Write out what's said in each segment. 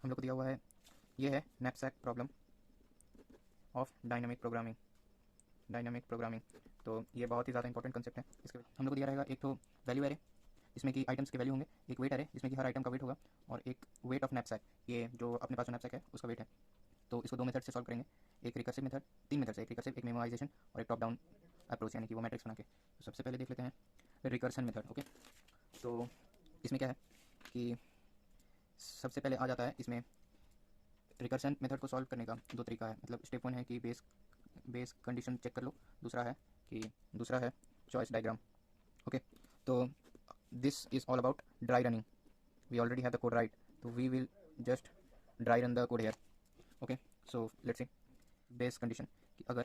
हम लोग को दिया हुआ है, ये है knapsack problem of dynamic programming. तो ये बहुत ही ज़्यादा इंपॉर्टेंट कंसेप्ट है। इसके हम लोग को दिया रहेगा एक तो वैल्यू एरे जिसमें कि आइटम्स के वैल्यू होंगे, एक वेट एरे जिसमें कि हर आइटम का वेट होगा, और एक वेट ऑफ नैपसैक, ये जो अपने पास जो नैपसैक है उसका वेट है। तो इसको दो मेथड से सॉल्व करेंगे, एक रिकर्सिव मेथड, तीन मेथड से, एक रिकर्सिव, एक मेमोराइजेशन और एक टॉप डाउन अप्रोच, यानी कि वो मैट्रिक्स बना के। तो सबसे पहले देख लेते हैं रिकर्सन मेथड। ओके, तो इसमें क्या है कि सबसे पहले आ जाता है इसमें रिकर्सन मेथड को सॉल्व करने का दो तरीका है। मतलब स्टेप वन है कि बेस कंडीशन चेक कर लो, दूसरा है चॉइस डायग्राम। ओके, तो this is all about dry running. We already have the code right, तो we will just dry run the code here. Okay, so let's see base condition कि अगर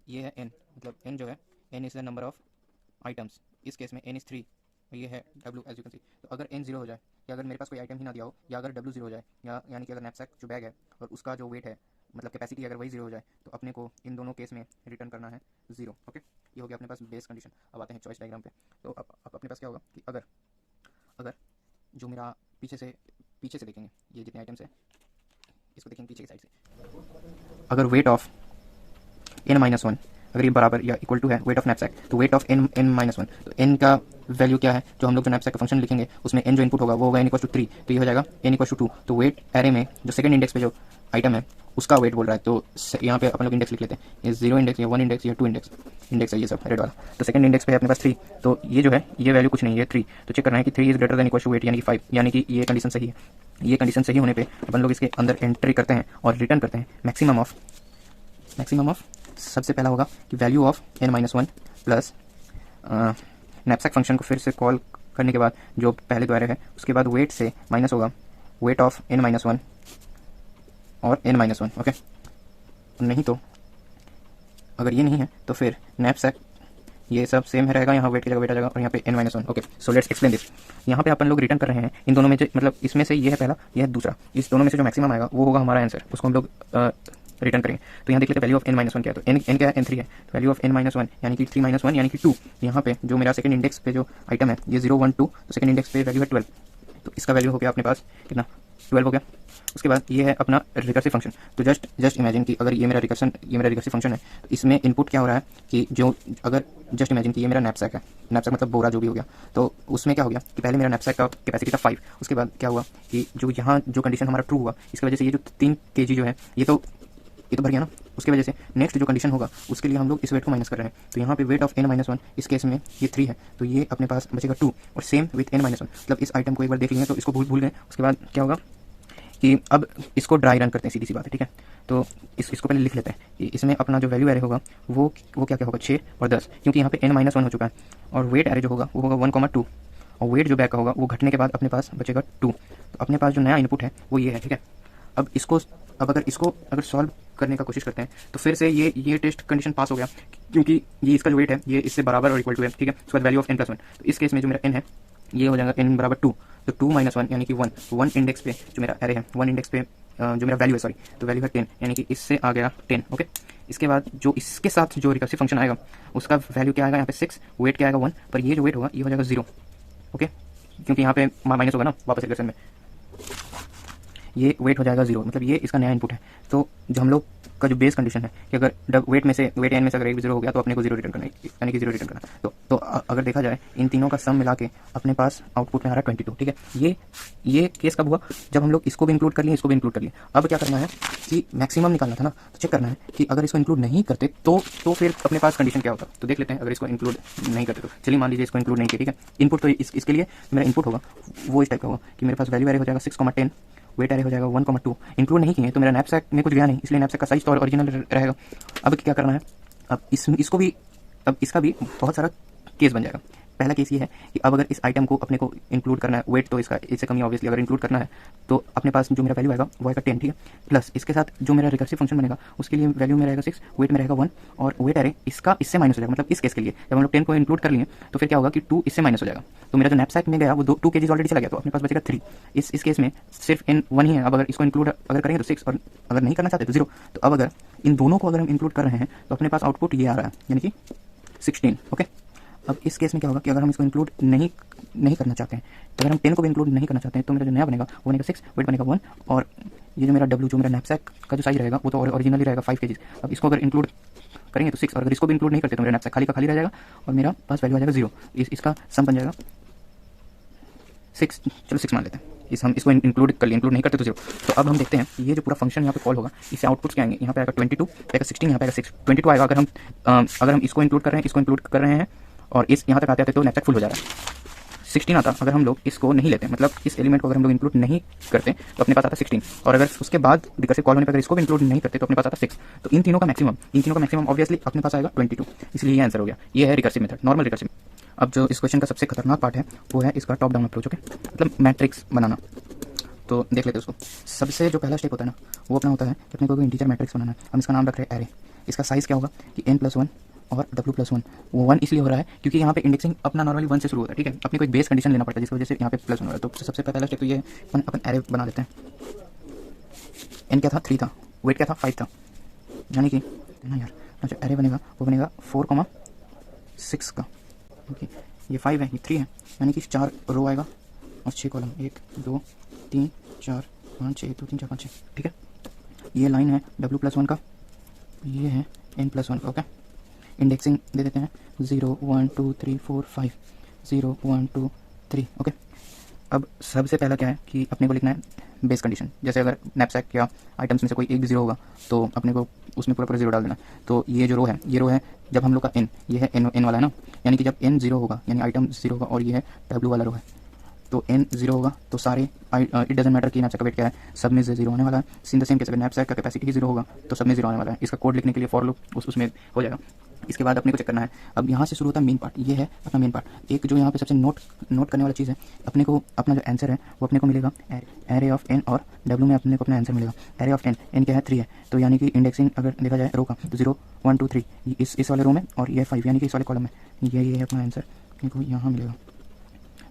ये है n, मतलब n जो है, n is the number of items, इस case में n इज़ 3, ये है w as you can see. तो अगर n 0 हो जाए, या अगर मेरे पास कोई आइटम ही ना दिया हो, या अगर w 0 हो जाए, या यानी कि अगर नैपसैक जो बैग है और उसका जो वेट है, मतलब कैपेसिटी अगर वही 0 हो जाए, तो अपने को इन दोनों केस में रिटर्न करना है 0। ओके, ये हो गया अपने पास बेस कंडीशन। अब आते हैं चॉइस डायग्राम पे। तो अब अपने पास क्या होगा कि अगर जो मेरा पीछे से देखेंगे, ये जितने आइटम्स है इसको देखेंगे पीछे की साइड से, अगर वेट ऑफ n-1 अगर ये बराबर या इक्वल टू है वेट ऑफ नैपसैक, तो वेट ऑफ n-1, तो n का वैल्यू क्या है, जो हम लोग जो नैपसैक का फंक्शन लिखेंगे उसमें n जो इनपुट होगा वो होगा n = 3, तो ये हो जाएगा n = 2। तो वेट एरे में जो सेकंड इंडेक्स पे जो आइटम है उसका वेट बोल रहा है, तो यहाँ पे अपन लोग इंडेक्स लिख लेते हैं, ये 0 इंडेक्स, ये 1 इंडेक्स, ये 2 इंडेक्स है, ये सब रेड वाला। तो सेकंड इंडेक्स पे है अपने पास 3, तो ये जो है ये वैल्यू कुछ नहीं है 3, तो चेक करना है कि 3 is greater than equal to 8 यानी कि 5, यानी कि ये कंडीशन सही है। ये कंडीशन सही होने पे अपन लोग इसके अंदर एंट्री करते हैं और रिटर्न करते हैं मैक्सिमम ऑफ सबसे पहला होगा कि value of n-1 plus knapsack function को फिर से कॉल करने के बाद जो पहले द्वारा है उसके बाद वेट से माइनस होगा वेट ऑफ n-1 और n-1। ओके, नहीं तो अगर ये नहीं है तो फिर नैपसैक ये सब सेम है रहेगा, यहाँ वेट की जगह वेट आ जाएगा और यहाँ पे n-1। Okay, so let's explain this. यहाँ पे अपन लोग रिटर्न कर रहे हैं इन दोनों में जो, मतलब इसमें से ये है पहला, ये है दूसरा, इस दोनों में से जो मैक्सिमम आएगा वो होगा हमारा आंसर, उसको हम लोग रिटर्न करेंगे। तो यहाँ देख लेते हैं वैल्यू ऑफ n-1 क्या है, तो n क्या है, n3 है, तो वैल्यू ऑफ n-1 यानी कि 3 - 1 यानी कि 2। यहाँ पे जो मेरा सेकंड इंडेक्स पे जो आइटम है ये 0 1 2, तो सेकंड इंडेक्स पे वैल्यू है 12, तो इसका वैल्यू हो गया अपने पास कितना, 12 हो गया। उसके बाद ये है अपना रिकर्सिव फंक्शन। तो जस्ट इमेजिन कि अगर ये मेरा रिकर्सिव फंक्शन है, तो इसमें इनपुट क्या हो रहा है कि जो अगर जस्ट इमेजिन कि ये मेरा नैपसैक है, नैपसैक मतलब बोरा जो भी हो गया, तो उसमें क्या हो गया कि पहले मेरा नैपसैक का कैपेसिटी था 5, उसके बाद क्या हुआ कि जो यहाँ जो कंडीशन हमारा ट्रू हुआ, इसकी वजह से ये जो 3 kg जो है ये तो भर गया ना, उसकी वजह से नेक्स्ट जो कंडीशन होगा उसके लिए हम लोग इस वेट को माइनस कर रहे हैं। तो यहाँ पे वेट ऑफ n-1 इस केस में ये 3 है, तो ये अपने पास बचेगा 2, और सेम विथ n-1, मतलब इस आइटम को एक बार देख लेंगे तो इसको भूल गए। उसके बाद क्या होगा कि अब इसको ड्राई रन करते हैं, सीधी सी बात है, ठीक है। तो इसको पहले लिख लेते हैं कि इसमें अपना जो वैल्यू एरे होगा वो क्या होगा 6 और 10, क्योंकि यहाँ पे n-1 हो चुका है, और वेट एरे जो होगा वो होगा 1,2, और वेट जो बैक का होगा वो घटने के बाद अपने पास बचेगा 2। तो अपने पास जो नया इनपुट है वो ये है, ठीक है। अब अगर इसको सॉल्व करने का कोशिश करते हैं तो फिर से ये टेस्ट कंडीशन पास हो गया, क्योंकि ये इसका जो वेट है ये इससे बराबर और इक्वल टू है, ठीक है। उसके बाद वैल्यू ऑफ n+1, तो इस केस में जो मेरा n है ये हो जाएगा n = 2, तो 2 - 1 यानी कि 1, 1 इंडेक्स पे जो मेरा एरे है, 1 इंडेक्स पे जो मेरा वैल्यू है, सॉरी, तो वैल्यू है 10, यानी कि इससे आ गया 10। ओके, इसके बाद जो इसके साथ जो रिकर्सिव फंक्शन आएगा उसका वैल्यू क्या आएगा, यहाँ पे 6, वेट क्या आएगा 1, पर ये जो वेट होगा ये हो जाएगा 0। ओके, क्योंकि यहाँ पे माइनस होगा ना वापस रिकर्सन में, ये वेट हो जाएगा 0, मतलब ये इसका नया इनपुट है। तो जो हम लोग का जो बेस कंडीशन है कि अगर वेट n में से अगर एक भी 0 हो गया तो अपने को 0 रिटर्न करना है, यानी कि 0 रिटर्न करना। तो अगर देखा जाए इन तीनों का सम मिला के अपने पास आउटपुट में आ रहा है 22, ठीक है। ये केस कब हुआ, जब हम लोग इसको भी इंक्लूड कर लिए, इसको भी इंक्लूड कर लिए। अब क्या करना है कि मैक्सिमम निकालना था ना, तो चेक करना है कि अगर इसको इंक्लूड नहीं करते तो फिर अपने पास कंडीशन क्या होता। तो देख लेते हैं, अगर इसको इंक्लूड नहीं करते तो चलिए मान लीजिए इसको इंक्लूड नहीं किया, ठीक है। इनपुट तो इसके लिए मेरा इनपुट होगा वो इस टाइप का होगा कि मेरे पास वैल्यू एरे हो जाएगा 6,10, वेट एरे हो जाएगा 1,2। इंक्लूड नहीं किए तो मेरा नैपसैक में कुछ गया नहीं, इसलिए नैपसैक का साइज तो ओरिजिनल रहेगा। अब क्या करना है, अब इसका भी बहुत सारा केस बन जाएगा। पहला केस ये है कि अब अगर इस आइटम को अपने को इंक्लूड करना है, वेट तो इसका इससे कमी ऑब्वियसली अगर इंक्लूड करना है तो अपने पास जो मेरा वैल्यू आएगा वो आएगा 10, ठीक है। प्लस इसके साथ जो मेरा रिकर्सिव फंक्शन बनेगा उसके लिए वैल्यू में रहेगा 6, वेट में रहेगा 1, और वेट एरे इससे माइनस हो जाएगा। मतलब इस केस के लिए जब हम लोग 10 को इंक्लूड कर लिए तो फिर क्या होगा कि 2 इससे माइनस हो जाएगा। तो मेरा जो नैपसैक में गया वो 2 kg ऑलरेडी चला गया, तो अपने पास बचेगा 3। इस केस में सिर्फ n1 ही है। अब अगर इसको इंक्लूड अगर करेंगे तो 6, और अगर नहीं करना चाहते तो 0। तो अब अगर इन दोनों को अगर हम इंक्लूड कर रहे हैं तो अपने पास आउटपुट ये आ रहा है, यानी कि 16। ओके, अब इस केस में क्या होगा कि अगर हम इसको इंक्लूड नहीं करना चाहते हैं, अगर हम 10 को भी इंक्लूड नहीं करना चाहते हैं, तो मेरा जो नया बनेगा वो बनेगा 6, वेट बनेगा 1, और ये जो मेरा W जो मेरा नैपसैक का जो साइज रहेगा वो तो ओरिजिनली रहेगा 5 kg। अब इसको अगर इंक्लूड करेंगे तो 6, और अगर इसको भी इंक्लूड नहीं करते तो मेरा नैपसैक खाली का खाली रह जाएगा और मेरा पास वैल्यू आ जाएगा 0। इसका सम बन जाएगा 6, चलो 6 मान लेते हैं। हम इसको इंक्लूड कर लिए, इंक्लूड नहीं करते तो 0। तो अब हम देखते हैं ये जो पूरा फंक्शन यहाँ पे कॉल होगा, इससे आउटपुट्स क्या आएंगे। यहाँ पे आएगा 22, आएगा 16, यहाँ पे आएगा 6, 22 आएगा अगर हम इसको इंक्लूड कर रहे हैं, इसको इंक्लूड कर रहे हैं, और इस यहाँ तक आते आते तो नैपसैक फुल हो जा रहा है। 16 आता अगर हम लोग इसको नहीं लेते, मतलब इस एलिमेंट को अगर हम लोग इंक्लूड नहीं करते तो अपने पास आता 16, और अगर उसके बाद रिकर्सिव कॉल होने पर अगर इसको भी इंक्लूड नहीं करते तो अपने पास आता 6। तो इन तीनों का मैक्सिमम ऑब्वियसली अपने पास आएगा 22, इसलिए ये आंसर हो गया। ये है रिकर्सिव मेथड, नॉर्मल रिकर्सिव। अब जो इस क्वेश्चन का सबसे खतरनाक पार्ट है वो है इसका टॉप डाउन अप्रोच, ओके, मतलब मैट्रिक्स बनाना। तो देख लेते हैं उसको। सबसे जो पहला स्टेप होता है ना वो अपना होता है कि अपने को इंटीजर मैट्रिक्स बनाना है। हम इसका नाम रख रहे हैं एरे। इसका साइज़ क्या होगा कि n+1 और W+1। वो 1 इसलिए हो रहा है क्योंकि यहाँ पे इंडेक्सिंग अपना नॉर्मली 1 से शुरू होता है, ठीक है। अपने को एक बेस कंडीशन लेना पड़ता है जिसकी वजह से यहाँ पे +1 हो रहा है। तो सबसे पहला स्टेप तो ये अपन एरे बना लेते हैं। n क्या था, 3 था, वेट क्या था, 5 था, यानी कि ना यार जो एरे बनेगा वो बनेगा 4,6 का, ओके। ये 5 है, ये 3 है, यानी कि 4 रो आएगा और 6 कॉलम, 1 2 3 4 5 6, 2 3 4 5 6, ठीक है। ये लाइन है W+1 का, ये है n+1 का, ओके। इंडेक्सिंग दे देते हैं 0 1 2 3 4 5, 0 1 2 3, ओके। अब सबसे पहला क्या है कि अपने को लिखना है बेस कंडीशन। जैसे अगर नैपसैक या आइटम्स में से कोई एक भी 0 होगा तो अपने को उसमें पूरा 0 डाल देना। तो ये जो रो है, ये रो है जब हम लोग का n, ये है n वाला है ना, यानी कि जब n 0 होगा यानी आइटम 0 होगा, और ये है W वाला रो है, तो n 0 होगा तो सारे इट डजंट मैटर कि नैपसैक का वेट क्या है, सब में 0 होने वाला है। इन द सेम केस अगर नैपसैक का कैपेसिटी ही 0 होगा तो सब में 0 होने वाला है। इसका कोड लिखने के लिए फॉर लूप उसमें हो जाएगा। इसके बाद अपने को चेक करना है, अब यहाँ से शुरू होता है मेन पार्ट, ये है अपना मेन पार्ट। एक जो यहाँ पे सबसे नोट करने वाला चीज़ है, अपने को अपना जो आंसर है वो अपने को मिलेगा एरे ऑफ n, और W में अपने को अपना आंसर मिलेगा एरे ऑफ n क्या है, 3 है। तो यानी कि इंडेक्सिंग अगर देखा जाए रो का तो 0 1 2 3 इस वाले रो में, और ये 5 यानी कि इस वाले कॉलम में, ये है अपना आंसर अपने को यहाँ मिलेगा।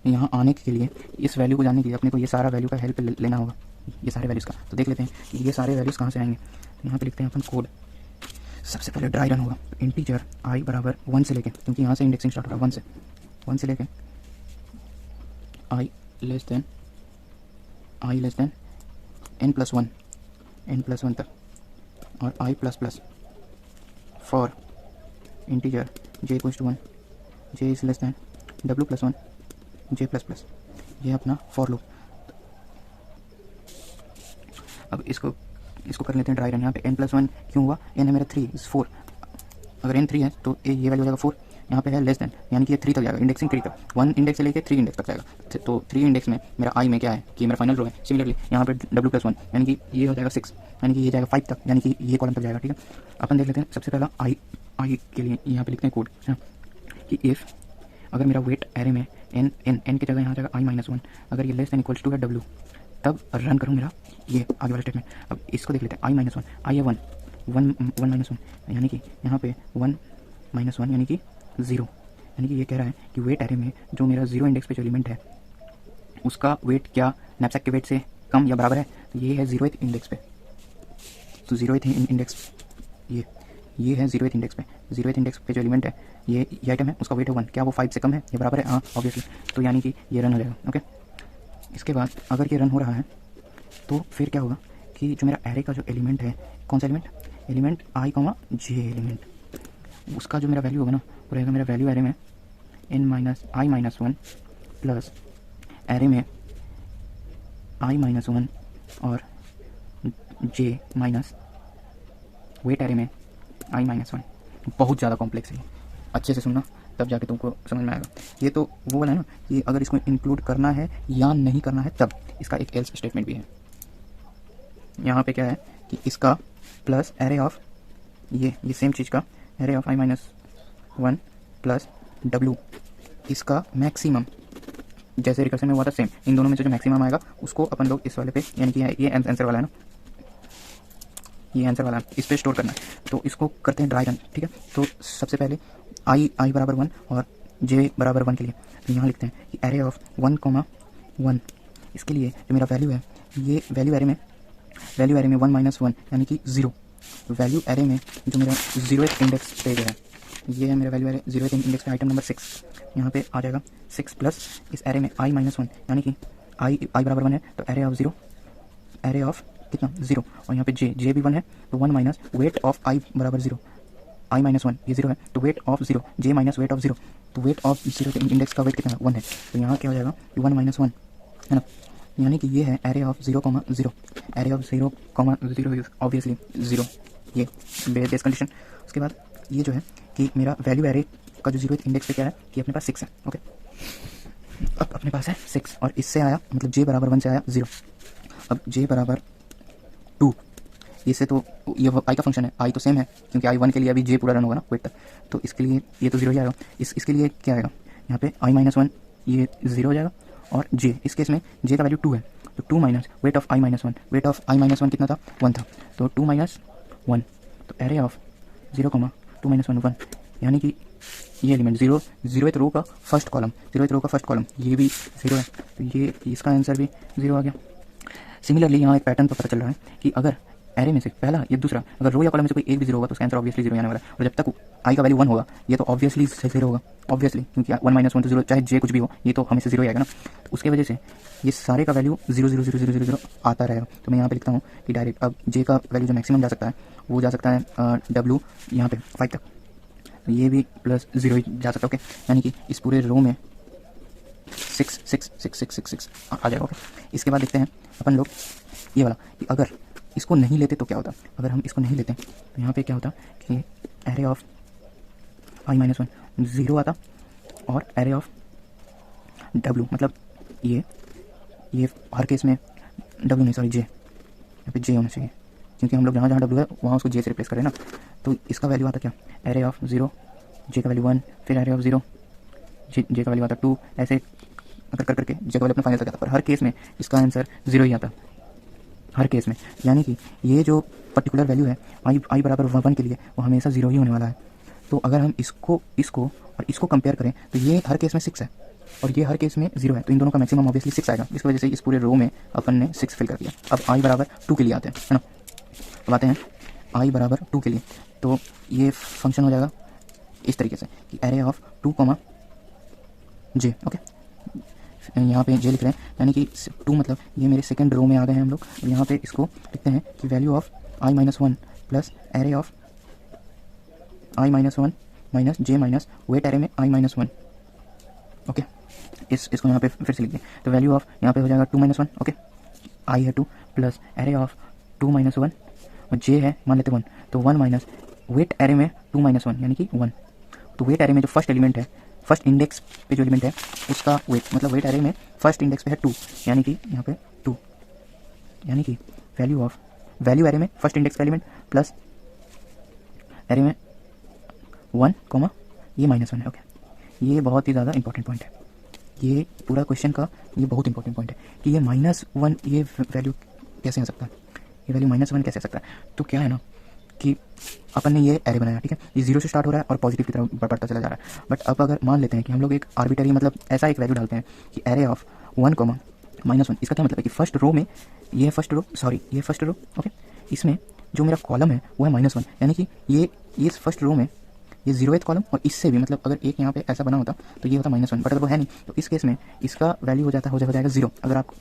यहाँ आने के लिए, इस वैल्यू को जानने के लिए अपने को ये सारा वैल्यू का हेल्प लेना होगा, ये सारे वैल्यूज़ का। तो देख लेते हैं कि ये सारे वैल्यूज़ कहाँ से आएंगे। यहाँ पे लिखते हैं अपन कोड। सबसे पहले ड्राई रन होगा इंटीजर I बराबर 1 से लेके, क्योंकि यहाँ से इंडेक्सिंग स्टार्ट होगा 1 से लेके I लेस देन n+1 तक, और I++ for integer j = 1, j is less than W+1 j++। ये अपना फॉर लूप। अब इसको कर लेते हैं ड्राई रन। यहाँ पे n+1 क्यों हुआ, n है मेरा 3 इज 4, अगर n 3 है तो ये वैल्यू हो जाएगा 4। यहाँ पे है लेस देन, यानी कि ये 3 तक जाएगा, इंडेक्सिंग 3 तक, 1 इंडेक्स से लेके 3 इंडेक्स तक जाएगा। तो 3 इंडेक्स में मेरा I में क्या है कि मेरा फाइनल रो है। सिमिलरली यहाँ पे W+1 यानी कि ये हो जाएगा 6, यानी कि ये जाएगा 5 तक, यानी कि ये कॉलम तक जाएगा, ठीक है। अपन देख लेते हैं सबसे पहला I के लिए यहाँ पे लिखते हैं कोड कि इफ़ अगर मेरा वेट एरे में n की जगह यहाँ जाएगा I-1, अगर ये लेस देन इक्वल्स टू है W, तब रन करूँ मेरा ये आगे वाला स्टेटमेंट। अब इसको देख लेते हैं I-1, I है 1 यानी कि यहाँ पे 1 यानी कि 0, यानी कि ये कह रहा है कि वेट एरे में जो मेरा 0 इंडेक्स पे जो एलिमेंट है उसका वेट क्या नैपसैक के वेट से कम या बराबर है। तो ये है 0th इंडेक्स पे, तो 0th इंडेक्स ये है 0th इंडेक्स पे, 0th इंडेक्स पे जो एलिमेंट है ये आइटम है, उसका वेट है 1, क्या वो 5 से कम है या बराबर है, हाँ ऑब्वियसली। तो यानी कि ये रन हो जाएगा, ओके। इसके बाद अगर ये रन हो रहा है तो फिर क्या होगा कि जो मेरा एरे का जो एलिमेंट है, कौन सा एलिमेंट I, j एलिमेंट, उसका जो मेरा वैल्यू होगा ना वो रहेगा मेरा वैल्यू एरे में I-1 प्लस एरे में I-1 और j माइनस वेट एरे में I-1। बहुत ज़्यादा कॉम्प्लेक्स है, अच्छे से सुनना तब जाके तुमको समझ में आएगा। ये तो वो वाला है ना कि अगर इसको इंक्लूड करना है या नहीं करना है तब इसका एक एल्स स्टेटमेंट भी है। यहाँ पे क्या है कि इसका प्लस एरे ऑफ ये सेम चीज़ का array of I-1 plus W, इसका मैक्सिमम जैसे रिकर्सन में हुआ था सेम, इन दोनों में से जो मैक्सिमम आएगा उसको अपन लोग इस वाले पे, यानी कि ये आंसर वाला है ना, ये आंसर वाला है, इस पर स्टोर करना है। तो इसको करते हैं ड्राई रन, ठीक है। तो सबसे पहले I बराबर 1 और j बराबर 1 के लिए तो यहाँ लिखते हैं कि एरे ऑफ 1,1, इसके लिए जो मेरा वैल्यू है ये वैल्यू एरे में 1 - 1 यानी कि 0, वैल्यू एरे में जो मेरा 0th इंडेक्स पे है ये है मेरा वैल्यू एरे 0th इंडेक्स पे आइटम नंबर 6। यहाँ पे आ जाएगा 6 प्लस इस एरे में i-1, यानी कि i बराबर 1 है तो एरे ऑफ 0, एरे ऑफ कितना 0, और यहाँ पे जे भी 1 है तो 1 माइनस वेट ऑफ i बराबर 0, i-1 ये 0 है तो weight of 0, j minus weight of 0, तो वेट ऑफ 0 इंडेक्स का वेट कितना है 1 है, तो यहाँ क्या हो जाएगा 1 माइनस 1 है ना, यानी कि ये है array of 0,0, array of 0,0 obviously 0, ये बेस कंडीशन। उसके बाद ये जो है कि मेरा वैल्यू एरे का जो 0th इंडेक्स पे क्या है कि अपने पास 6 है। ओके, अब अपने पास है 6 और इससे आया मतलब j बराबर 1 से आया 0, अब j बराबर 2, इससे तो ये i का फंक्शन है, i तो सेम है क्योंकि i 1 के लिए अभी j पूरा रन होगा ना वेट तक, तो इसके लिए ये तो 0 ही आएगा। इसके लिए क्या आएगा यहाँ पे i-1 ये 0 हो जाएगा, और j इस केस में j का वैल्यू 2 है तो 2 minus weight of i-1, weight of i-1 कितना था 1 था, तो 2 माइनस 1, तो एरे ऑफ 0,2 माइनस 1 1, यानी कि ये एलिमेंट 0th रो का फर्स्ट कॉलम ये भी 0 है तो ये इसका आंसर भी 0 आ गया। सिमिलरली यहाँ एक पैटर्न तो पता चल रहा है कि अगर एरे में से पहला या दूसरा अगर रो या कॉलम में से कोई एक भी 0 होगा तो उसका आंसर ऑब्वियसली 0 आने वाला है, और जब तक i का वैल्यू 1 होगा ये तो ऑब्वियसली 0 होगा, ऑब्वियसली क्योंकि 1 माइनस 1 तो 0, चाहे j कुछ भी हो ये तो हमेशा 0 ही आएगा ना, तो उसकी वजह से ये सारे का वैल्यू 0 0 0 0 0 0 आता रहेगा। तो मैं यहाँ पे लिखता हूँ कि डायरेक्ट अब j का वैल्यू जो मैक्सिमम जा सकता है वो जा सकता है w यहाँ पे 5 तक, ये भी प्लस 0 ही जा सकता है। ओके, यानी कि इस पूरे रो में 6 6 6 6 6 6 आ जाएगा। ओके, इसके बाद देखते हैं अपन लोग ये वाला कि अगर इसको नहीं लेते तो क्या होता, अगर हम इसको नहीं लेते तो यहाँ पे क्या होता कि एरे ऑफ i-1 0 आता, और एरे ऑफ w मतलब ये हर केस में w नहीं सॉरी j, यहाँ पे j होना चाहिए क्योंकि हम लोग जहाँ w है वहाँ उसको j से रिप्लेस करें ना, तो इसका वैल्यू आता क्या एरे ऑफ 0, j का वैल्यू 1, फिर एरे ऑफ 0, j का वैल्यू आता 2, ऐसे अगर करके j का वैल्यू अपने फाइनल तक आता, पर हर केस में इसका आंसर 0 ही आता हर केस में, यानी कि ये जो पर्टिकुलर वैल्यू है i बराबर 1 के लिए वो हमेशा 0 ही होने वाला है। तो अगर हम इसको और इसको कंपेयर करें तो ये हर केस में 6 है और ये हर केस में 0 है, तो इन दोनों का मैक्सिमम ऑब्वियसली 6 आएगा, इस वजह से इस पूरे रो में अपन ने 6 फिल कर दिया। अब i बराबर 2 के लिए आते हैं, है ना, अब आते हैं i बराबर 2 के लिए, तो ये फंक्शन हो जाएगा इस तरीके से कि एरे ऑफ 2, j। ओके, यहाँ पे j लिख रहे हैं, यानी कि 2 मतलब ये मेरे सेकंड रो में आ गए हैं हम लोग। यहाँ पे इसको लिखते हैं कि value of i-1 plus array of i-1 minus j minus weight array में i-1। ओके, इसको यहाँ पे फिर से लिख दें, तो वैल्यू ऑफ यहाँ पे हो जाएगा 2 - 1। ओके, i है 2 प्लस एरे ऑफ 2 - 1 और j है मान लेते 1, तो 1 माइनस वेट एरे में 2 - 1 यानी कि 1, तो वेट एरे में जो फर्स्ट एलिमेंट है फर्स्ट इंडेक्स पे जो एलिमेंट है उसका वेट मतलब वेट एरे में फर्स्ट इंडेक्स पे है 2, यानी कि यहाँ पे 2, यानी कि वैल्यू एरे में फर्स्ट इंडेक्स का एलिमेंट प्लस एरे में 1, ये -1 है। ओके, ये बहुत ही ज़्यादा इंपॉर्टेंट पॉइंट है, ये पूरा क्वेश्चन का ये बहुत इंपॉर्टेंट पॉइंट है कि ये -1 ये वैल्यू कैसे आ सकता है, ये वैल्यू -1 कैसे आ सकता है। तो क्या है ना कि अपन ने ये एरे बनाया, ठीक है, ये 0 से स्टार्ट हो रहा है और पॉजिटिव की तरफ बढ़ता चला जा रहा है। बट अब अगर मान लेते हैं कि हम लोग एक आर्बिटरी मतलब ऐसा एक वैल्यू डालते हैं कि एरे ऑफ 1, -1, इसका क्या मतलब है कि फर्स्ट रो में ये फर्स्ट रो ओके, इसमें जो मेरा कॉलम है वो है -1, यानी कि ये फर्स्ट रो में ये 0th कॉलम और इससे भी मतलब अगर एक यहाँ पे ऐसा बना होता तो ये होता -1, बट अगर वो है नहीं तो इस केस में इसका वैल्यू हो जाएगा 0।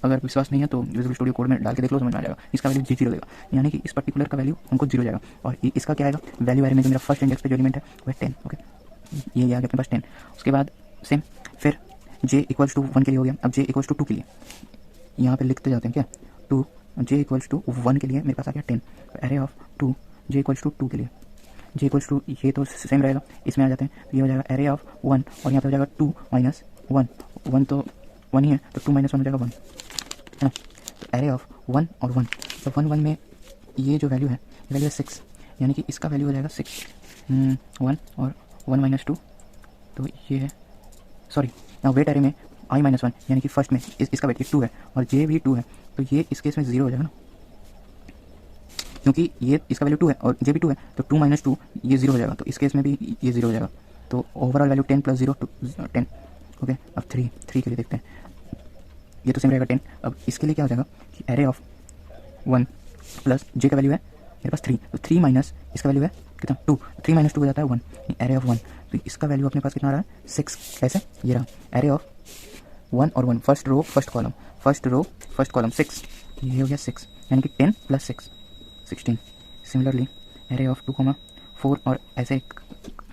अगर विश्वास नहीं है तो विजुअल स्टूडियो कोड में डाल के देख लो, समझ में आ जाएगा। इसका वैल्यू 0 देगा, यानी कि इस पर्टिकुलर का वैल्यू हमको 0 जाएगा, और इसका क्या आएगा वैल्यू एरे में जो मेरा फर्स्ट इंडेक्स पे जो एलिमेंट है वो है 10। ओके, ये आ गया अपने पास 10। उसके बाद सेम फिर j = 1 के लिए हो गया। अब j = 2 के लिए यहाँ पे लिखते जाते हैं क्या 2, j = 1 के लिए मेरे पास आ गया 10, एरे ऑफ 2 j = 2 के लिए j = ये तो सेम रहेगा, इसमें आ जाते हैं तो ये हो जाएगा एरे ऑफ 1 और यहाँ पे हो जाएगा 2 - 1, 1 तो 1 ही है तो 2 - 1 हो जाएगा 1, है ना। तो एरे ऑफ 1 और 1, तो 1 में ये जो वैल्यू है वैल्यू है 6, यानी कि इसका वैल्यू हो जाएगा 6, 1 और 1 - 2, तो ये है सॉरी यहाँ वेट एरे में i-1 यानी कि फर्स्ट में इसका वेट 2 है और j भी 2 है, तो ये इस केस में 0 हो जाएगा ना, क्योंकि ये इसका वैल्यू 2 है और j भी 2 है तो 2 - 2 ये 0 हो जाएगा, तो इस केस में भी ये 0 हो जाएगा। तो ओवरऑल वैल्यू 10 + 0 10। ओके, अब 3 के लिए देखते हैं, ये तो सेम रहेगा 10। अब इसके लिए क्या हो जाएगा कि एरे ऑफ 1 प्लस j का वैल्यू है मेरे पास 3, तो 3 माइनस इसका वैल्यू है कितना 2, 3 माइनस 2 हो जाता है 1, एरे ऑफ 1। तो इसका वैल्यू अपने पास कितना आ रहा है 6। कैसे, ये रहा एरे ऑफ 1 और 1, first row first column, first row first column 6, ये हो गया 6, यानी कि 10 + 6 16। सिमिलरली एरे ऑफ 2, 4 और ऐसे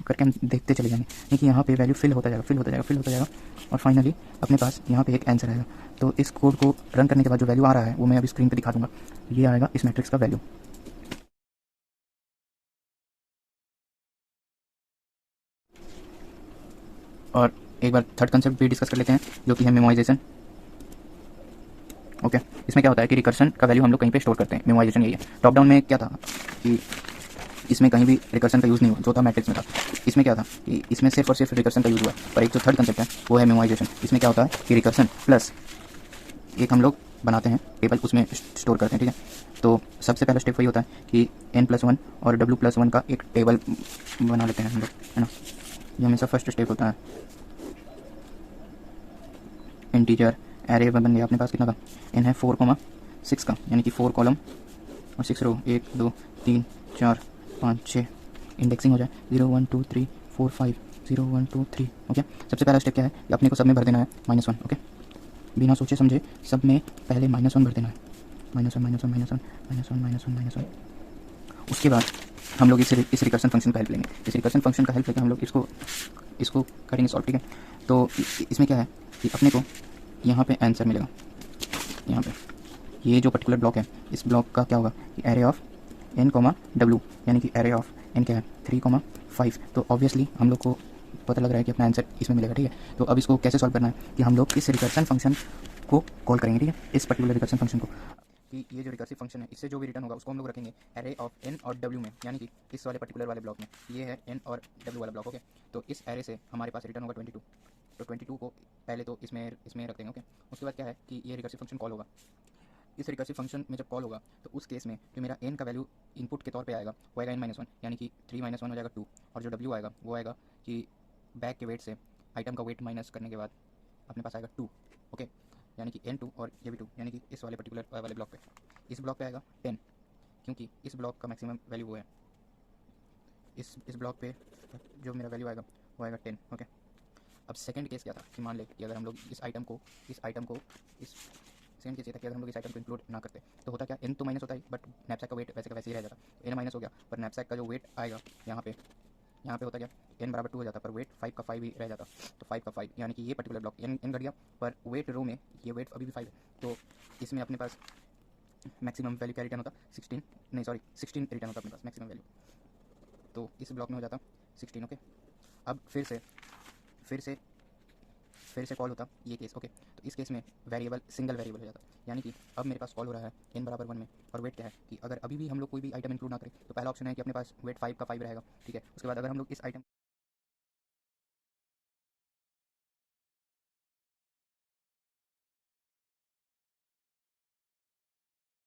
करके हम देखते चले जाएंगे, यानी कि यहाँ पे वैल्यू फिल होता जाएगा, फिल होता जाएगा, फिल होता जाएगा, और फाइनली अपने पास यहाँ पे एक आंसर आएगा। तो इस कोड को रन करने के बाद जो वैल्यू आ रहा है वो मैं अभी स्क्रीन पे दिखा दूंगा। ये आएगा इस मैट्रिक्स का वैल्यू। और एक बार थर्ड कंसेप्ट भी डिस्कस कर लेते हैं, जो कि है मेमोराइजेशन। ओके, इसमें क्या होता है कि रिकर्सन का वैल्यू हम लोग कहीं पे स्टोर करते हैं। मेमोराइजेशन यही है। टॉप डाउन में क्या था कि इसमें कहीं भी रिकर्सन का यूज़ नहीं हुआ, जो था मैट्रिक्स में था। इसमें क्या था कि इसमें सिर्फ और सिर्फ रिकर्सन का यूज़ हुआ। पर एक जो थर्ड कंसेप्ट है वो है मेमोराइजेशन। इसमें क्या होता है कि रिकर्सन प्लस एक हम लोग बनाते हैं टेबल, उसमें स्टोर करते हैं, ठीक है। तो सबसे पहला स्टेप वही होता है कि n+1 और w+1 का एक टेबल बना लेते हैं हम लोग, है ना। ये हमेशा फर्स्ट स्टेप होता है। इंटीजर एरे बन गया अपने पास, कितना का n है 4,6 का, यानी कि 4 कॉलम और 6 रो, 1 2 3 4 5 6, इंडेक्सिंग हो जाए 0 1 2 3 4 5 0 1 2 3। ओके, सबसे पहला स्टेप क्या है कि अपने को सब में भर देना है -1। ओके, बिना सोचे समझे सब में पहले -1 भर देना है, -1 -1 -1 -1 -1 -1। उसके बाद हम लोग इस रिकर्सन फंक्शन का हेल्प लेंगे। इस रिकर्सन फंक्शन का हेल्प लेके हम लोग इसको करेंगे सॉल्व, ठीक है। तो इसमें क्या है कि अपने को यहाँ पे आंसर मिलेगा। यहाँ पे ये जो पर्टिकुलर ब्लॉक है, इस ब्लॉक का क्या होगा कि एरे ऑफ n, w, यानी कि एरे ऑफ n क्या है 3,5। तो ऑब्वियसली हम लोग को पता लग रहा है कि अपना आंसर इसमें मिलेगा, ठीक है। तो अब इसको कैसे सॉल्व करना है कि हम लोग इस रिकर्सन फंक्शन को कॉल करेंगे, ठीक है, इस पर्टिकुलर रिकर्सन फंक्शन को। कि ये जो रिकर्सिव फंक्शन है इससे जो भी रिटर्न होगा उसको हम लोग रखेंगे एरे ऑफ n और w में, यानी कि इस वाले पर्टिकुलर वाले ब्लॉक में। ये है n और w वाला ब्लॉक, ओके। तो इस एरे से हमारे पास रिटर्न होगा 22। तो 22 को पहले तो इसमें रख देंगे, ओके। उसके बाद क्या है कि ये रिकर्सिव फंक्शन कॉल होगा। इस रिकर्सिव फंक्शन में जब कॉल होगा तो उस केस में जो मेरा n का वैल्यू इनपुट के तौर पे आएगा वो आएगा n-1, यानी कि 3 - 1 हो जाएगा 2। और जो w आएगा वो आएगा कि बैक के वेट से आइटम का वेट माइनस करने के बाद अपने पास आएगा 2, ओके। यानी कि n2 और ये भी 2, यानी कि इस वाले पर्टिकुलर वाले ब्लॉक पे, इस ब्लॉक पे आएगा 10, क्योंकि इस ब्लॉक का मैक्सिमम वैल्यू वो है। इस ब्लॉक पे जो मेरा वैल्यू आएगा वो आएगा 10, ओके। अब सेकंड केस क्या था कि मान ले कि अगर हम लोग इस आइटम को इस सेम केस ये था कि अगर हम लोग इस आइटम को इंक्लूड ना करते तो होता क्या, n तो माइनस होता है बट नैपसैक का वेट वैसे का वैसे ही रह जाता। n माइनस हो गया पर नैपसैक का जो वेट आएगा यहाँ पे होता क्या, n = 2 हो जाता पर वेट 5 का 5 ही रह जाता। तो 5 का 5 यानी कि ये पर्टिकुलर ब्लॉक n घट गया पर वेट रो में ये वेट अभी भी 5 है। तो इसमें अपने पास मैक्सिमम वैल्यू क्या रिटर्न होता 16 रिटर्न होता अपने पास मैक्सिमम वैल्यू। तो इस ब्लॉक में हो जाता 16, ओके। अब फिर से कॉल होता ये केस, ओके। तो इस केस में वेरिएबल सिंगल वेरिएबल हो जाता, यानी कि अब मेरे पास कॉल हो रहा है n = 1 में, और वेट क्या है कि अगर अभी भी हम लोग कोई भी आइटम इंक्लूड ना करें तो पहला ऑप्शन है कि अपने पास वेट 5 का 5 रहेगा, ठीक है। उसके बाद अगर हम लोग इस आइटम